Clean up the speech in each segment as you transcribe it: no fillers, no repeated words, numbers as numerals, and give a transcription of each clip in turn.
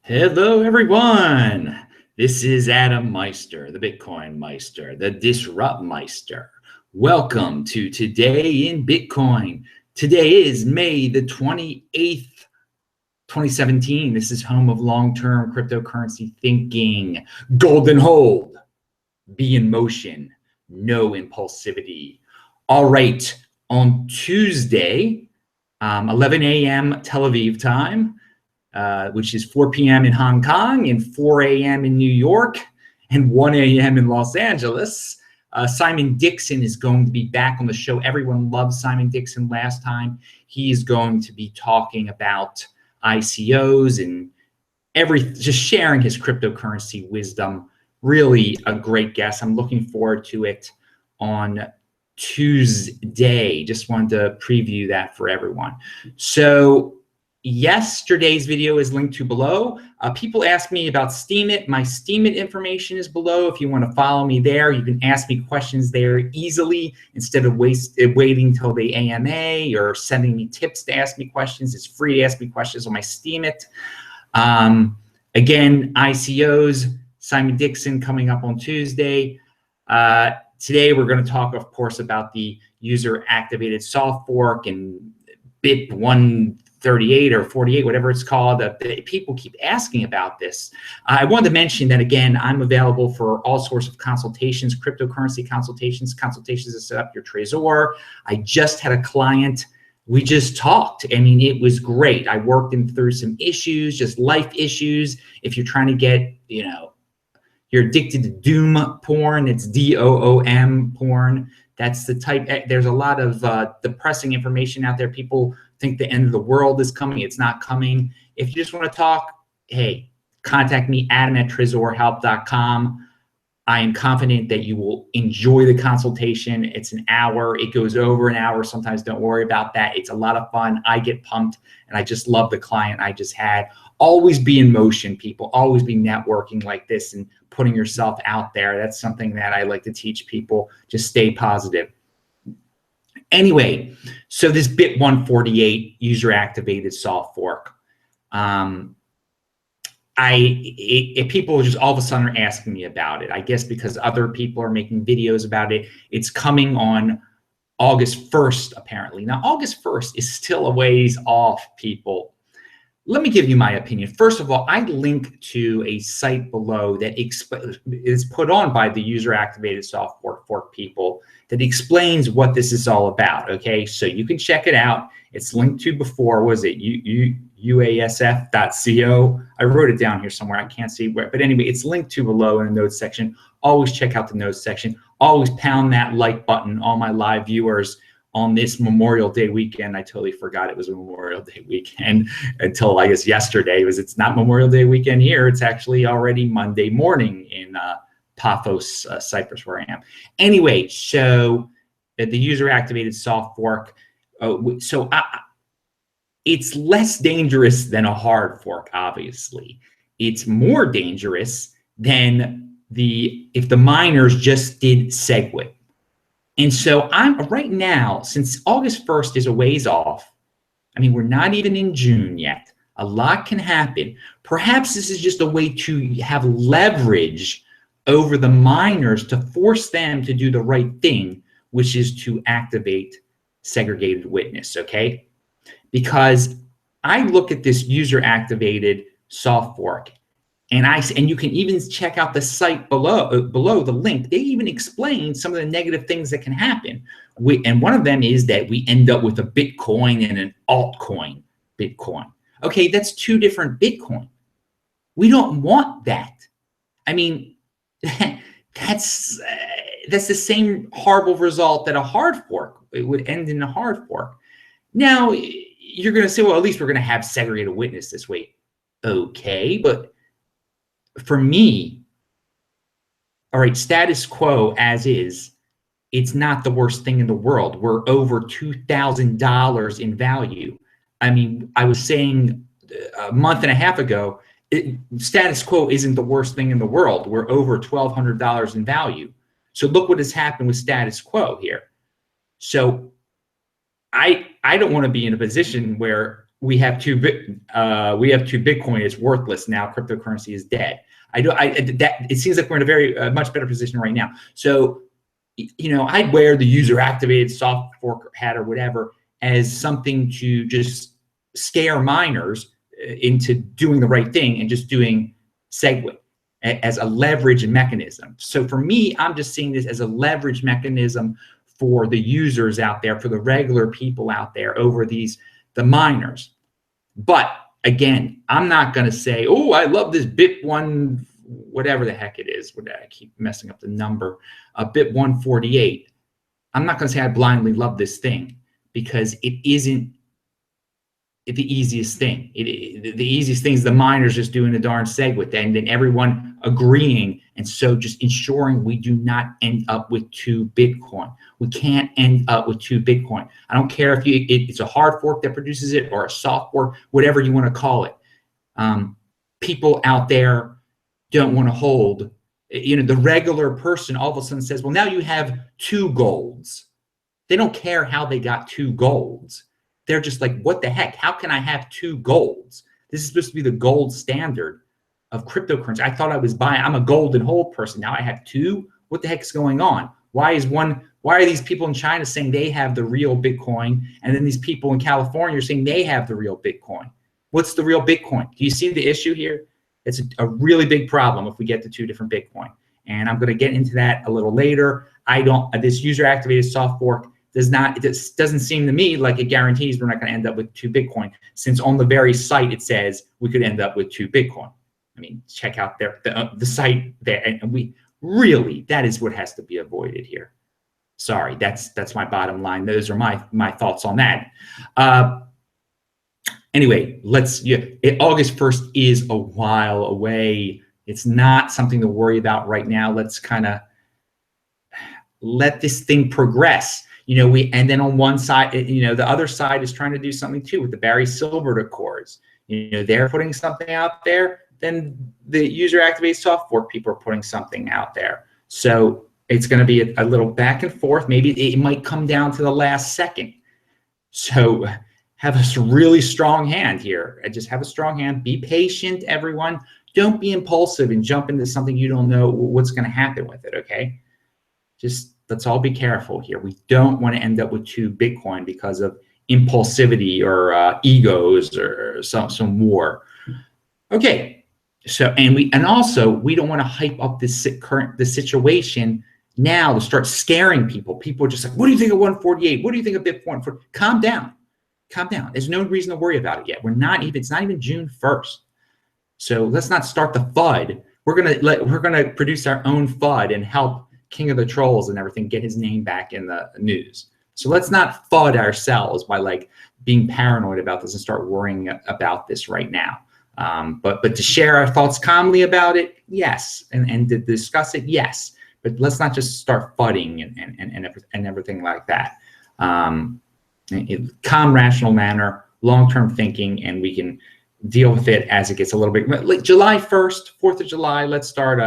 Hello, everyone. This is Adam Meister, the Bitcoin Meister, the Disrupt Meister. Welcome to Today in Bitcoin. Today is May the 28th, 2017. This is home of long-term cryptocurrency thinking. Golden hold, be in motion, no impulsivity. All right, on Tuesday, 11 a.m. Tel Aviv time, which is 4 p.m. in Hong Kong and 4 a.m. in New York and 1 a.m. in Los Angeles. Simon Dixon is going to be back on the show. Everyone loved Simon Dixon last time. He is going to be talking about ICOs and just sharing his cryptocurrency wisdom. Really a great guest. I'm looking forward to it on Tuesday. Just wanted to preview that for everyone. So yesterday's video is linked to below. People ask me about Steemit. My Steemit information is below. If you want to follow me there, you can ask me questions there easily instead of waiting till the AMA or sending me tips to ask me questions. It's free to ask me questions on my Steemit. Again, ICOs, Simon Dixon coming up on Tuesday. Today, we're going to talk, of course, about the user-activated soft fork and BIP 138 or 48, whatever it's called. People keep asking about this. I wanted to mention that, again, I'm available for all sorts of consultations, cryptocurrency consultations to set up your Trezor. I just had a client. We just talked. I mean, it was great. I worked him through some issues, just life issues. If you're trying to get, you're addicted to doom porn, it's DOOM porn. That's the type. There's a lot of depressing information out there. People think the end of the world is coming. It's not coming. If you just want to talk, hey, contact me, adam@trezorhelp.com. I am confident that you will enjoy the consultation. It's an hour. It goes over an hour. Sometimes don't worry about that. It's a lot of fun. I get pumped, and I just love the client I just had. Always be in motion, people. Always be networking like this and putting yourself out there. That's something that I like to teach people. Just stay positive. Anyway, so this BIP 148 user-activated soft fork. People just all of a sudden are asking me about it. I guess because other people are making videos about it. It's coming on August 1st, apparently. Now, August 1st is still a ways off, people. Let me give you my opinion. First of all, I link to a site below that is put on by the user-activated soft fork people that explains what this is all about, okay? So you can check it out. It's linked to before, was it UASF.co? I wrote it down here somewhere. I can't see where, but anyway, it's linked to below in the notes section. Always check out the notes section. Always pound that like button, all my live viewers. On this Memorial Day weekend, I totally forgot it was a Memorial Day weekend until I guess yesterday. It's not Memorial Day weekend here. It's actually already Monday morning in Paphos, Cyprus, where I am. Anyway, so the user-activated soft fork. It's less dangerous than a hard fork, obviously. It's more dangerous than if the miners just did Segwit. And so I'm right now, since August 1st is a ways off, I mean, we're not even in June yet. A lot can happen. Perhaps this is just a way to have leverage over the miners to force them to do the right thing, which is to activate segregated witness, okay? Because I look at this user-activated soft fork, and you can even check out the site below the link. They even explain some of the negative things that can happen. And one of them is that we end up with a Bitcoin and an altcoin Bitcoin. Okay, that's two different Bitcoin. We don't want that. I mean, that's the same horrible result that a hard fork, it would end in a hard fork. Now, you're going to say, well, at least we're going to have segregated witness this way. Okay, but for me, all right, status quo as is, it's not the worst thing in the world. We're over $2,000 in value. I mean, I was saying a month and a half ago, status quo isn't the worst thing in the world. We're over $1,200 in value. So look what has happened with status quo here. So I don't want to be in a position where we have two Bitcoin. It's worthless now. Cryptocurrency is dead. It seems like we're in a very much better position right now. So, I'd wear the user activated soft fork hat or whatever as something to just scare miners into doing the right thing and just doing Segwit as a leverage mechanism. So for me, I'm just seeing this as a leverage mechanism for the users out there, for the regular people out there over the miners. But again, I'm not going to say, oh, I love this BIP 1, whatever the heck it is. I keep messing up the number, BIP 148. I'm not going to say I blindly love this thing because it isn't the easiest thing. The easiest thing is the miners just doing the darn Segwit and then everyone agreeing. And so just ensuring we do not end up with 2 Bitcoin. We can't end up with 2 Bitcoin. I don't care if it's a hard fork that produces it or a soft fork, whatever you want to call it. People out there don't want to hold, the regular person all of a sudden says, well, now you have 2 golds. They don't care how they got 2 golds. They're just like, what the heck? How can I have 2 golds? This is supposed to be the gold standard of cryptocurrency. I thought I was buying, I'm a gold and hold person. Now I have 2. What the heck is going on? Why are these people in China saying they have the real Bitcoin? And then these people in California are saying they have the real Bitcoin. What's the real Bitcoin? Do you see the issue here? It's a really big problem if we get to 2 different Bitcoin. And I'm going to get into that a little later. This user activated soft fork it doesn't seem to me like it guarantees we're not going to end up with 2 Bitcoin, since on the very site it says we could end up with 2 Bitcoin. I mean, check out the site there, and that is what has to be avoided here. Sorry, that's my bottom line. Those are my thoughts on that. Anyway, August 1st is a while away. It's not something to worry about right now. Let's kind of let this thing progress. And then on one side, the other side is trying to do something too with the Barry Silbert Accords. They're putting something out there. Then the user activated soft fork people are putting something out there. So it's going to be a little back and forth. Maybe it might come down to the last second. So have a really strong hand here. Just have a strong hand. Be patient, everyone. Don't be impulsive and jump into something you don't know what's going to happen with it, okay? Just let's all be careful here. We don't want to end up with 2 Bitcoin because of impulsivity or egos or some war. Okay, so and also we don't want to hype up the situation now to start scaring people. People are just like, what do you think of 148? What do you think of Bitcoin? Calm down, calm down. There's no reason to worry about it yet. It's not even June 1st. So let's not start the FUD. We're gonna produce our own FUD and help King of the Trolls and everything get his name back in the news. So let's not FUD ourselves by being paranoid about this and start worrying about this right now. But to share our thoughts calmly about it, yes, and to discuss it, yes. But let's not just start FUDing and everything like that. Calm, rational manner, long-term thinking, and we can deal with it as it gets a little bit like July 1st, 4th of July. Let's start.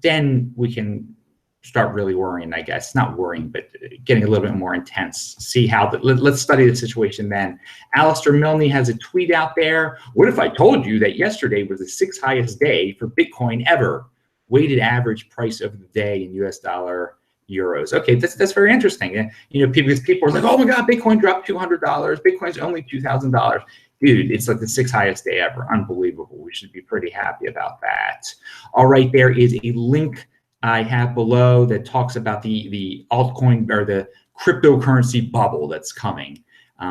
Then we can start really worrying, I guess. Not worrying, but getting a little bit more intense. See how let's study the situation then. Alistair Milne has a tweet out there. What if I told you that yesterday was the 6th highest day for Bitcoin ever? Weighted average price of the day in US dollar, euros. Okay, that's very interesting. Because people are like, oh my God, Bitcoin dropped $200. Bitcoin's only $2,000. Dude, it's like the 6th highest day ever. Unbelievable. We should be pretty happy about that. All right, there is a link I have below that talks about the altcoin or the cryptocurrency bubble that's coming.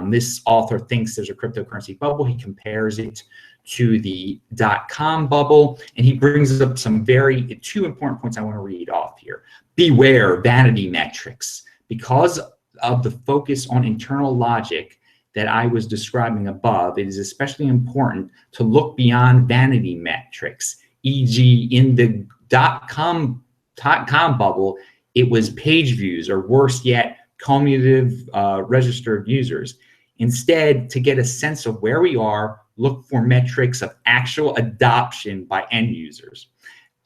This author thinks there's a cryptocurrency bubble. He compares it to the .com bubble, and he brings up some 2 important points I want to read off here. Beware vanity metrics. Because of the focus on internal logic that I was describing above, it is especially important to look beyond vanity metrics, e.g. in the .com bubble, it was page views, or worse yet, cumulative registered users. Instead, to get a sense of where we are, look for metrics of actual adoption by end users.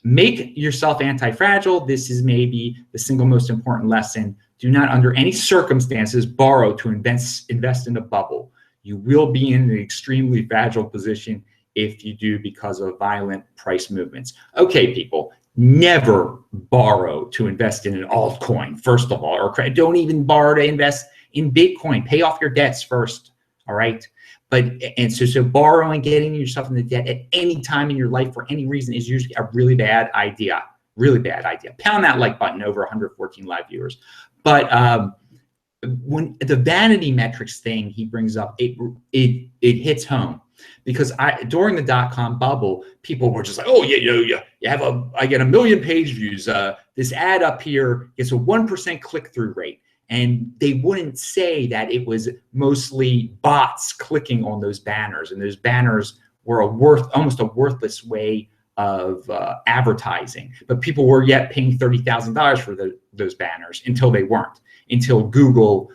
Make yourself anti-fragile. This is maybe the single most important lesson. Do not, under any circumstances, borrow to invest in a bubble. You will be in an extremely fragile position if you do, because of violent price movements. Okay, people, never borrow to invest in an altcoin, first of all, or don't even borrow to invest in Bitcoin. Pay off your debts first, all right? So borrowing, getting yourself into debt at any time in your life for any reason is usually a really bad idea. Really bad idea. Pound that like button, over 114 live viewers. But when the vanity metrics thing he brings up, it hits home, because during the .com bubble, people were just like, oh yeah, I get 1 million page views. This ad up here gets a 1% click-through rate. And they wouldn't say that it was mostly bots clicking on those banners, and those banners were almost a worthless way of advertising. But people were yet paying $30,000 for those banners until they weren't, until Google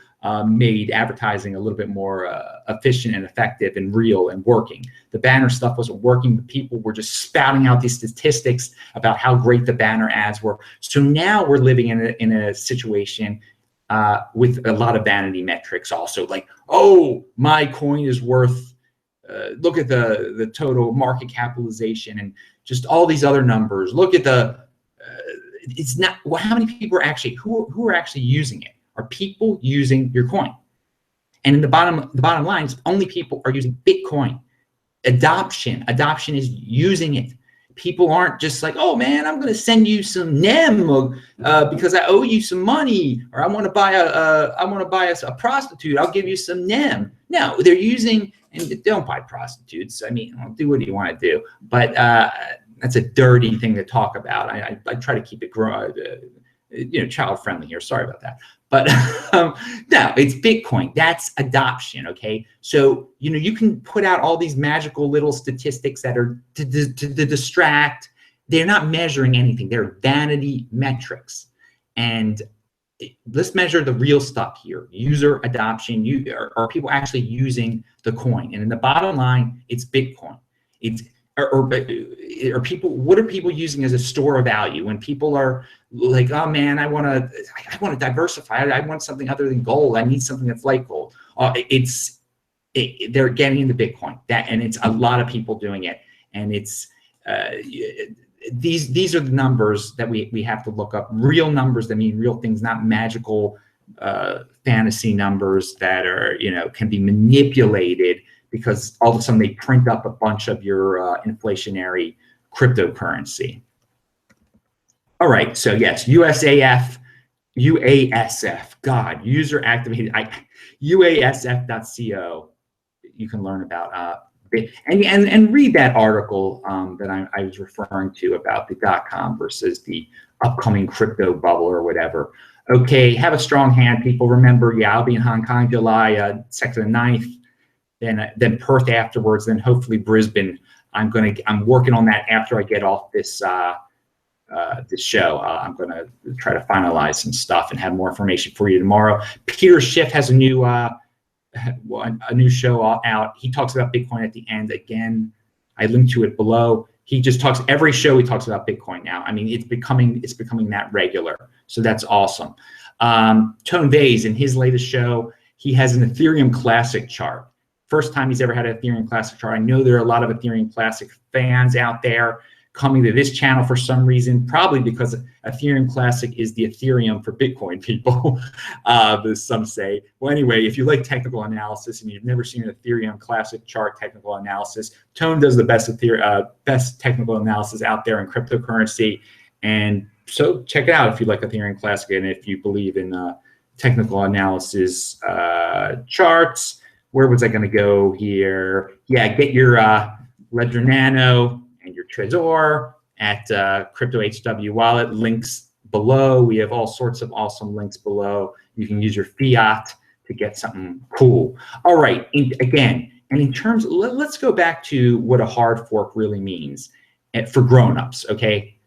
made advertising a little bit more efficient and effective and real and working. The banner stuff wasn't working. The people were just spouting out these statistics about how great the banner ads were. So now we're living in a situation with a lot of vanity metrics also, like, oh, my coin is worth, look at the total market capitalization and just all these other numbers. Look at it's not, well, how many people are actually, who are actually using it? Are people using your coin? And in the bottom line is only people are using Bitcoin. Adoption is using it. People aren't just like, oh man, I'm going to send you some NEM because I owe you some money, or I want to buy a prostitute. I'll give you some NEM. No, they're using, and don't buy prostitutes. I mean, do what you want to do, but that's a dirty thing to talk about. I try to keep it child friendly here. Sorry about that. But no, it's Bitcoin. That's adoption, okay? So, you can put out all these magical little statistics that are to distract. They're not measuring anything. They're vanity metrics. And let's measure the real stuff here. User adoption. Are people actually using the coin? And in the bottom line, it's Bitcoin. What are people using as a store of value? When people are like, oh man, I want to diversify. I want something other than gold. I need something that's like gold. They're getting into Bitcoin. And it's a lot of people doing it. And it's these are the numbers that we have to look up. Real numbers that mean real things, not magical fantasy numbers that are can be manipulated, because all of a sudden they print up a bunch of your inflationary cryptocurrency. All right, so yes, UASF, God, user activated, UASF.co, you can learn about and read that article that I was referring to about the .com versus the upcoming crypto bubble or whatever. Okay, have a strong hand, people. Remember, I'll be in Hong Kong July 2nd and 9th. Then Perth afterwards, then hopefully Brisbane. I'm working on that after I get off this this show. I'm gonna try to finalize some stuff and have more information for you tomorrow. Peter Schiff has a new show out. He talks about Bitcoin at the end. Again, I linked to it below. He just talks, every show he talks about Bitcoin now. I mean, it's becoming that regular. So that's awesome. Tone Vays, in his latest show, he has an Ethereum Classic chart. First time he's ever had an Ethereum Classic chart. I know there are a lot of Ethereum Classic fans out there coming to this channel for some reason, probably because Ethereum Classic is the Ethereum for Bitcoin people, as some say. Well, anyway, if you like technical analysis and you've never seen an Ethereum Classic chart technical analysis, Tone does the best technical analysis out there in cryptocurrency. And so check it out if you like Ethereum Classic and if you believe in technical analysis charts. Where was I going to go here? Yeah, get your Ledger Nano and your Trezor at Crypto HW Wallet. Links below. We have all sorts of awesome links below. You can use your fiat to get something cool. All right, in terms, let's go back to what a hard fork really means for grown-ups, okay?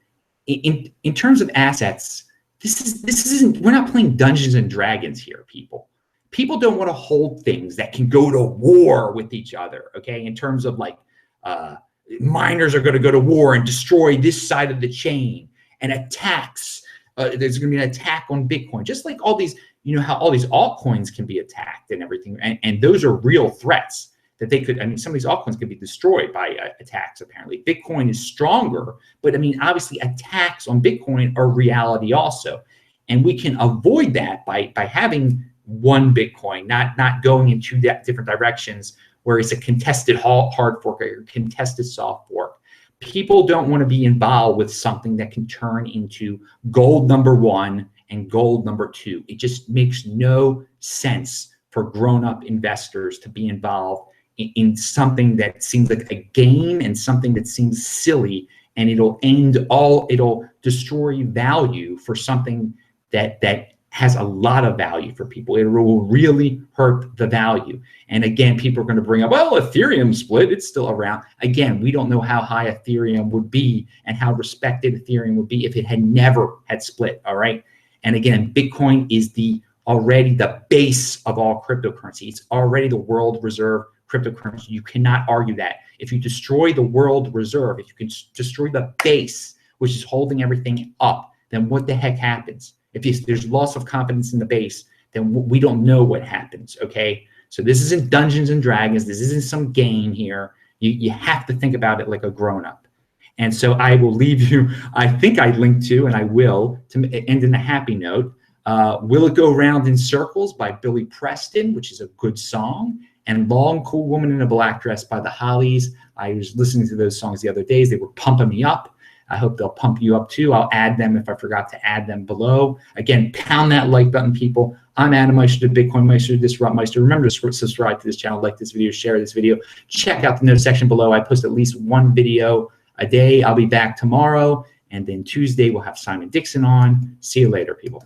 In terms of assets, this isn't, we're not playing Dungeons and Dragons here, people. People don't want to hold things that can go to war with each other, okay? In terms of like, miners are going to go to war and destroy this side of the chain, and attacks. There's going to be an attack on Bitcoin. Just like all these you know how all these altcoins can be attacked and everything, and those are real threats that they could, I mean, some of these altcoins could be destroyed by attacks, apparently. Bitcoin is stronger, but I mean, obviously attacks on Bitcoin are reality also. And we can avoid that by having one Bitcoin, not going in two different directions where it's a contested hard fork or contested soft fork. People don't want to be involved with something that can turn into gold number one and gold number two. It just makes no sense for grown-up investors to be involved in something that seems like a game and something that seems silly, and it'll destroy value for something that has a lot of value for people. It will really hurt the value. And again, people are going to bring up, well, Ethereum split, it's still around. Again, we don't know how high Ethereum would be and how respected Ethereum would be if it had never had split, all right? And again, Bitcoin is already the base of all cryptocurrency. It's already the world reserve cryptocurrency. You cannot argue that. If you destroy the world reserve, if you can destroy the base, which is holding everything up, then what the heck happens? If there's loss of confidence in the base, then we don't know what happens, okay? So this isn't Dungeons and Dragons. This isn't some game here. You have to think about it like a grown-up. And so I will leave you, I think I linked to, and I will, to end in a happy note, Will It Go Round in Circles by Billy Preston, which is a good song, and Long Cool Woman in a Black Dress by the Hollies. I was listening to those songs the other days. They were pumping me up. I hope they'll pump you up too. I'll add them if I forgot to add them below. Again, pound that like button, people. I'm Adam Meister, the Bitcoin Meister, Disrupt Meister. Remember to subscribe to this channel, like this video, share this video. Check out the notes section below. I post at least one video a day. I'll be back tomorrow. And then Tuesday, we'll have Simon Dixon on. See you later, people.